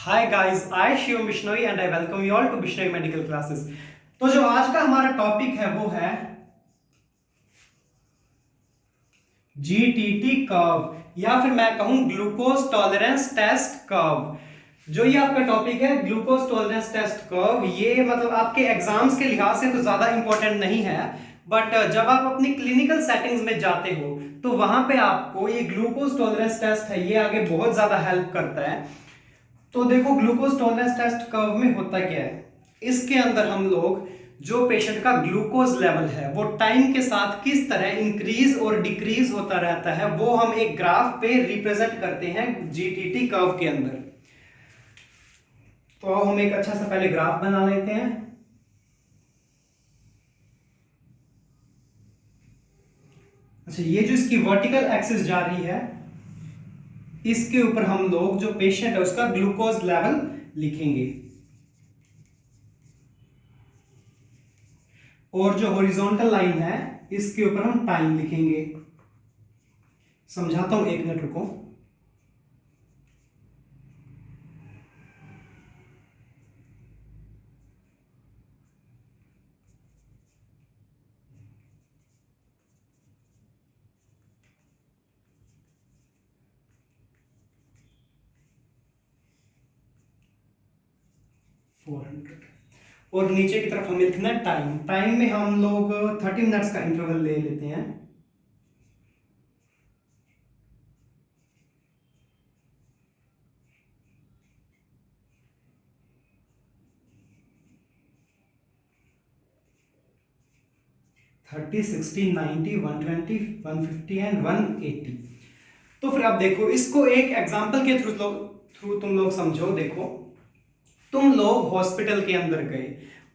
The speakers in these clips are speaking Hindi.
Hi guys, I Shivam Bishnoi and I welcome you all to Bishnoi medical classes. तो जो आज का हमारा टॉपिक है वो है जीटीटी कर्व या फिर मैं कहूं ग्लूकोज टॉलरेंस टेस्ट कर्व। जो ये आपका टॉपिक है ग्लूकोज टॉलरेंस टेस्ट कर्व, ये मतलब आपके एग्जाम्स के लिहाज से तो ज्यादा इंपॉर्टेंट नहीं है, बट जब आप अपनी क्लिनिकल सेटिंग्स में जाते हो तो वहां पे आपको ये ग्लूकोज टॉलरेंस टेस्ट है ये आगे बहुत ज्यादा हेल्प करता है। तो देखो ग्लूकोज टॉलरेंस टेस्ट कर्व में होता क्या है, इसके अंदर हम लोग जो पेशेंट का ग्लूकोज लेवल है वो टाइम के साथ किस तरह इंक्रीज और डिक्रीज होता रहता है वो हम एक ग्राफ पे रिप्रेजेंट करते हैं जीटीटी कर्व के अंदर। तो हम एक अच्छा सा पहले ग्राफ बना लेते हैं। अच्छा, ये जो इसकी वर्टिकल एक्सिस जा रही है इसके ऊपर हम लोग जो पेशेंट है उसका ग्लूकोज लेवल लिखेंगे, और जो हॉरिजॉन्टल लाइन है इसके ऊपर हम टाइम लिखेंगे। समझाता हूं, एक मिनट रुको। और नीचे की तरफ हमें लिखना है टाइम। टाइम में हम लोग 30 मिनट्स का इंटरवल ले लेते हैं। Thirty, 60, 90, 120, 150 and 180। तो फिर अब देखो इसको एक एग्जांपल के थ्रू तुम लोग समझो। देखो, तुम लोग हॉस्पिटल के अंदर गए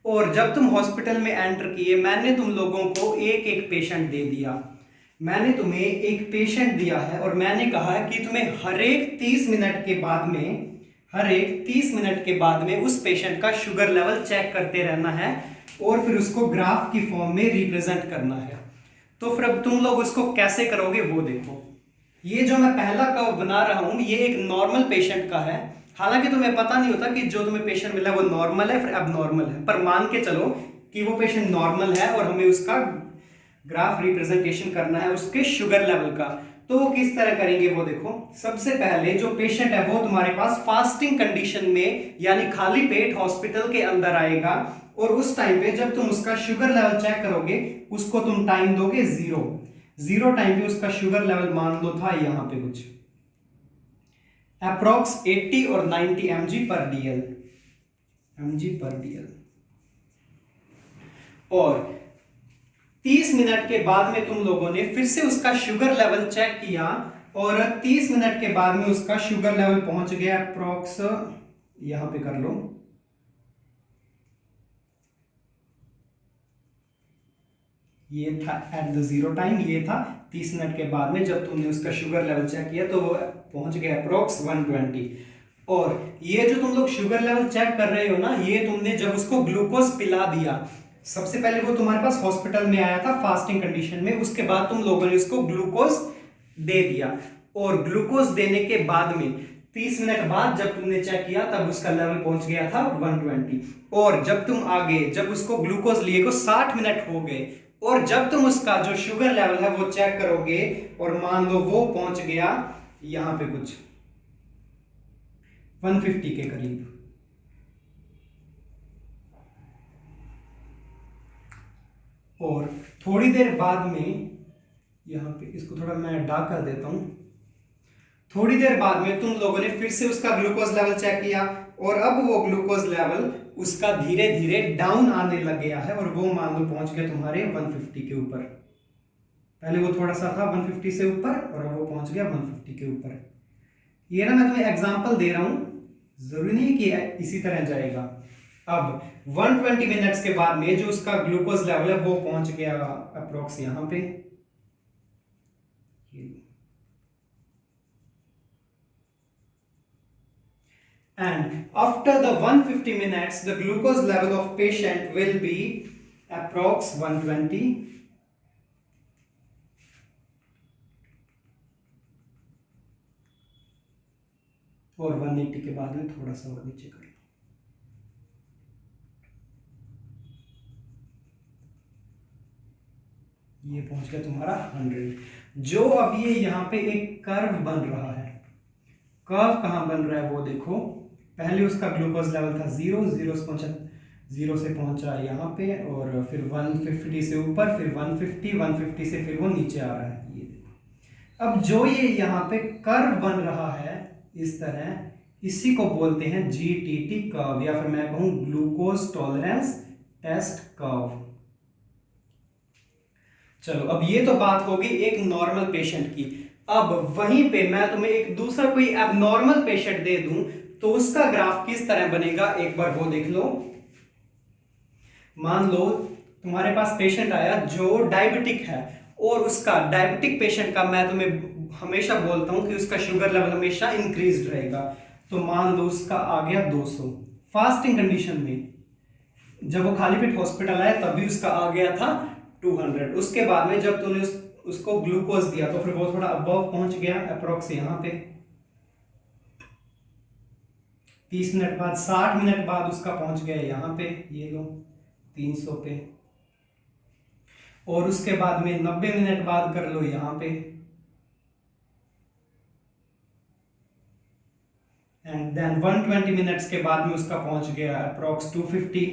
और जब तुम हॉस्पिटल में एंटर किए मैंने तुम लोगों को एक एक पेशेंट दे दिया। मैंने तुम्हें एक पेशेंट दिया है और मैंने कहा है कि तुम्हें हर एक 30 मिनट के बाद में उस पेशेंट का शुगर लेवल चेक करते रहना है और फिर उसको ग्राफ की फॉर्म में रिप्रेजेंट करना है। तो फिर अब तुम लोग उसको कैसे करोगे वो देखो। ये जो मैं पहला कर्व बना रहा हूं ये एक नॉर्मल पेशेंट का है। हालांकि तुम्हें पता नहीं होता कि जो तुम्हें पेशेंट मिला वो नॉर्मल है फिर अब नॉर्मल है, पर मान के चलो कि वो पेशेंट नॉर्मल है और हमें उसका ग्राफ रिप्रेजेंटेशन करना है उसके शुगर लेवल का। तो वो किस तरह करेंगे वो देखो। सबसे पहले जो पेशेंट है वो तुम्हारे पास फास्टिंग कंडीशन में यानी खाली पेट हॉस्पिटल के अंदर आएगा और उस टाइम पे जब तुम उसका शुगर लेवल चेक करोगे उसको तुम टाइम दोगे 0 टाइम पे उसका शुगर लेवल मान लो था यहां पे कुछ अप्रोक्स 80 और 90 mg/dl। और 30 मिनट के बाद में तुम लोगों ने फिर से उसका शुगर लेवल चेक किया और 30 मिनट के बाद में उसका शुगर लेवल पहुंच गया अप्रोक्स, यहां पे कर लो, ये था एट द 0 टाइम, ये था 30 मिनट के बाद में जब तुमने उसका शुगर लेवल चेक किया तो वो पहुंच गया अप्रोक्स 120। और ये जो तुम लोग शुगर लेवल चेक कर रहे हो ना, ये तुमने जब उसको ग्लूकोज पिला दिया, सबसे पहले वो तुम्हारे पास हॉस्पिटल में आया था फास्टिंग कंडीशन में, उसके बाद तुम लोगों ने उसको ग्लूकोज दे दिया और ग्लूकोज देने के बाद में 30 मिनट बाद जब तुमने चेक किया तब उसका लेवल पहुंच गया था 120। और जब तुम आगे जब उसको ग्लूकोज लिए को 60 मिनट हो गए और जब तुम उसका जो शुगर लेवल है वो चेक करोगे और मान लो वो पहुंच गया यहां पे कुछ 150 के करीब, और थोड़ी देर बाद में यहां पे इसको थोड़ा मैं डार्क कर देता हूं। थोड़ी देर बाद में तुम लोगों ने फिर से उसका ग्लूकोज लेवल चेक किया और अब वो ग्लूकोज लेवल उसका धीरे धीरे डाउन आने लग गया है और वो मान लो पहुंच गया तुम्हारे 150 के ऊपर। पहले वो थोड़ा सा था 150 से ऊपर और अब वो पहुंच गया 150 के ऊपर। ये ना मैं तुम्हें एग्जांपल दे रहा हूं, जरूरी नहीं कि इसी तरह जाएगा। अब 120 मिनट्स के बाद में जो उसका ग्लूकोज लेवल है वो पहुंच गया अप्रोक्स यहां पे। And after the 150 minutes, the glucose level of patient will be approx 120. और 180 के बाद में थोड़ा सा और नीचे कर लो। ये पहुंच गया तुम्हारा 100। जो अब ये यहाँ पे एक कर्व बन रहा है, कर्व कहाँ बन रहा है वो देखो। पहले उसका ग्लूकोज लेवल था 0, 0 से पहुंचा यहाँ पे, और फिर 150 से ऊपर, फिर 150 से फिर वो नीचे आ रहा है। ये देखो, अब जो ये यहाँ पे कर्व बन रहा है इस तरह, इसी को बोलते हैं GTT कर्व, या फिर मैं कहूँ ग्लूकोज टॉलरेंस टेस्ट कर्व। चलो, अब ये तो बात होगी एक नॉर्मल पेशेंट की। अब वहीं पे मैं तुम्हें एक दूसरा कोई एबनॉर्मल पेशेंट दे दूं तो उसका ग्राफ किस तरह बनेगा, एक बार वो देख लो। मान लो तुम्हारे पास पेशेंट आया जो डायबिटिक है, और उसका डायबिटिक पेशेंट का मैं तुम्हें हमेशा बोलता हूं कि उसका शुगर लेवल हमेशा इंक्रीज रहेगा। तो मान लो उसका आ गया 200 फास्टिंग कंडीशन में, जब वो खाली पेट हॉस्पिटल आया तभी उसका आ गया था 200। उसके बाद में जब तूने उसको ग्लूकोज दिया तो फिर वो थोड़ा अबव पहुंच गया, अप्रोक्स यहां पे 30 मिनट बाद, 60 मिनट बाद उसका पहुंच गया यहां पे, ये लो 300 पे, और उसके बाद में 90 मिनट बाद कर लो यहां पे, एंड देन 120 मिनट्स के बाद में उसका पहुंच गया अप्रोक्स 250,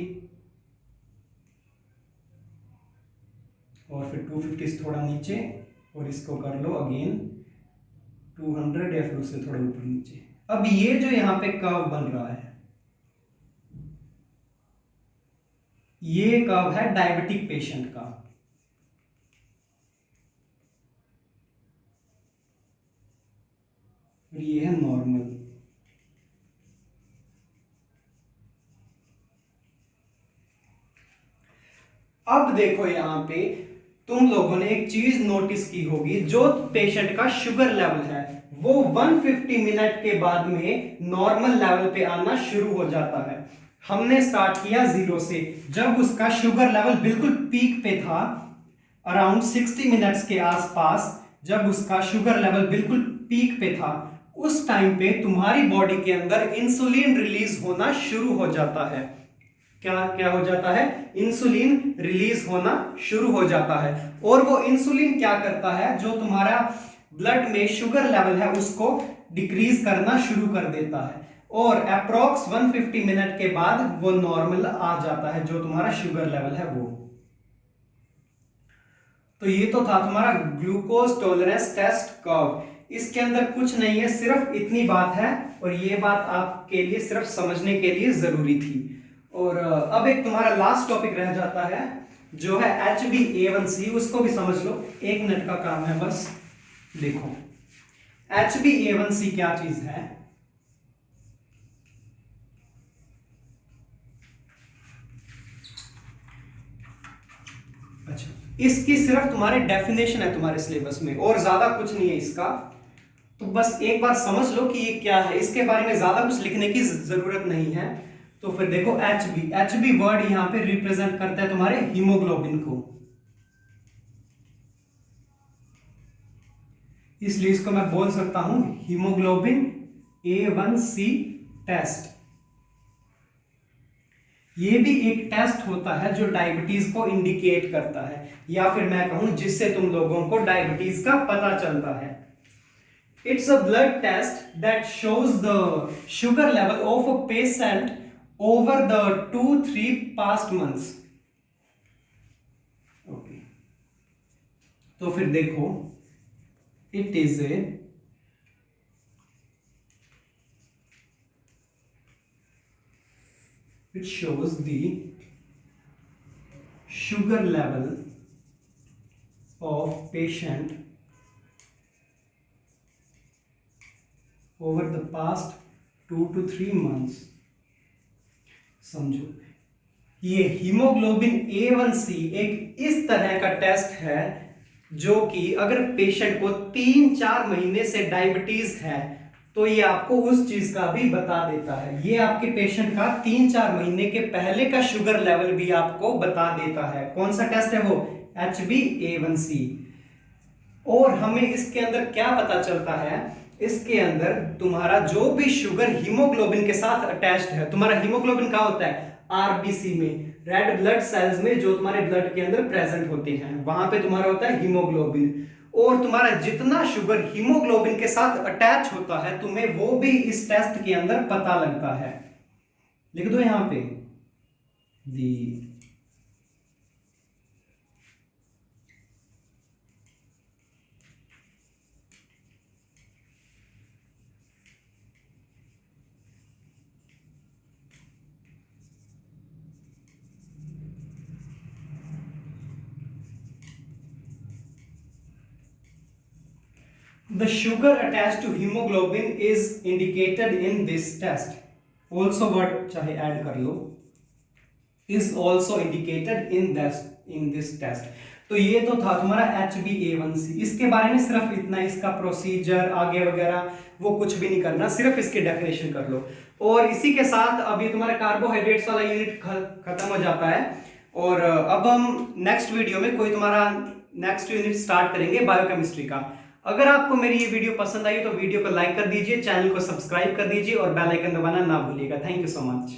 और फिर 250 से थोड़ा नीचे, और इसको कर लो अगेन 200 या फिर उससे थोड़ा ऊपर नीचे। अब ये जो यहां पे कर्व बन रहा है, ये कर्व है डायबिटिक पेशेंट का, और ये है नॉर्मल। अब देखो यहां पे तुम लोगों ने एक चीज नोटिस की होगी, जो पेशेंट का शुगर लेवल है वो 150 मिनट के बाद में नॉर्मल लेवल पे आना शुरू हो जाता है। हमने स्टार्ट किया 0 से, जब उसका शुगर लेवल बिल्कुल पीक पे था, अराउंड 60 मिनट्स के आसपास, जब उसका शुगर लेवल बिल्कुल पीक पे था, उस टाइम पे तुम्हारी बॉडी के अंदर इंसुलिन रिलीज होना शुरू हो जाता है। क्या हो जाता है? इंसुलिन रिलीज होना शुरू हो जाता है। और वो इंसुलिन क्या करता है, जो तुम्हारा ब्लड में शुगर लेवल है उसको डिक्रीज करना शुरू कर देता है, और अप्रोक्स 150 मिनट के बाद वो नॉर्मल आ जाता है, जो तुम्हारा शुगर लेवल है वो। तो ये तो था तुम्हारा ग्लूकोज टॉलरेंस टेस्ट कर्व। इसके अंदर कुछ नहीं है, सिर्फ इतनी बात है, और ये बात आपके लिए सिर्फ समझने के लिए जरूरी थी। और अब एक तुम्हारा लास्ट टॉपिक रह जाता है जो है HbA1c, उसको भी समझ लो, 1 मिनट का काम है बस। देखो HbA1c क्या चीज है। अच्छा, इसकी सिर्फ तुम्हारे डेफिनेशन है तुम्हारे सिलेबस में, और ज्यादा कुछ नहीं है इसका, तो बस एक बार समझ लो कि ये क्या है, इसके बारे में ज्यादा कुछ लिखने की जरूरत नहीं है। तो फिर देखो Hb वर्ड यहां पे रिप्रेजेंट करता है तुम्हारे हीमोग्लोबिन को, इसलिए इसको मैं बोल सकता हूं हीमोग्लोबिन A1c टेस्ट। ये भी एक टेस्ट होता है जो डायबिटीज को इंडिकेट करता है, या फिर मैं कहूं जिससे तुम लोगों को डायबिटीज का पता चलता है। It's a blood test that shows the sugar level of a patient over the 2-3 past months. Okay. तो फिर देखो, it is a it shows the sugar level of patient over the past 2 to 3 months। समझो, ये हीमोग्लोबिन A1c एक इस तरह का टेस्ट है जो कि अगर पेशेंट को 3-4 महीने से डायबिटीज है तो ये आपको उस चीज का भी बता देता है। ये आपके पेशेंट का 3-4 महीने के पहले का शुगर लेवल भी आपको बता देता है। कौन सा टेस्ट है वो? HbA1c। और हमें इसके अंदर क्या पता चलता है इसके अंदर तुम्हारा जो भी शुगर हीमोग्लोबिन के साथ अटैच्ड है, तुम्हारा हीमोग्लोबिन कहाँ होता है? आरबीसी में, रेड ब्लड सेल्स में, जो तुम्हारे ब्लड के अंदर प्रेजेंट होते हैं, वहां पे तुम्हारा होता है हीमोग्लोबिन। और तुम्हारा जितना शुगर हीमोग्लोबिन के साथ अटैच होता है, तुम्हें वो भी इस टेस्ट के अंदर पता लगता है। लिख दो यहां पे दी The sugar attached to hemoglobin is indicated in this test. Also word चाहे ऐड कर लो, is also indicated in this test. तो ये तो था तुम्हारा HbA1c। इसके बारे में सिर्फ इतना, इसका प्रोसीजर आगे वगैरह वो कुछ भी नहीं करना, सिर्फ इसकी डेफिनेशन कर लो। और इसी के साथ अब ये तुम्हारा कार्बोहाइड्रेट्स वाला यूनिट खत्म हो जाता है। और अब हम नेक्स्ट वीडियो में कोई तुम्हारा नेक्स्ट यूनिट स्टार्ट करेंगे बायोकेमिस्ट्री का। अगर आपको मेरी ये वीडियो पसंद आई तो वीडियो को लाइक कर दीजिए, चैनल को सब्सक्राइब कर दीजिए और बेल आइकन दबाना ना भूलिएगा। Thank you so much.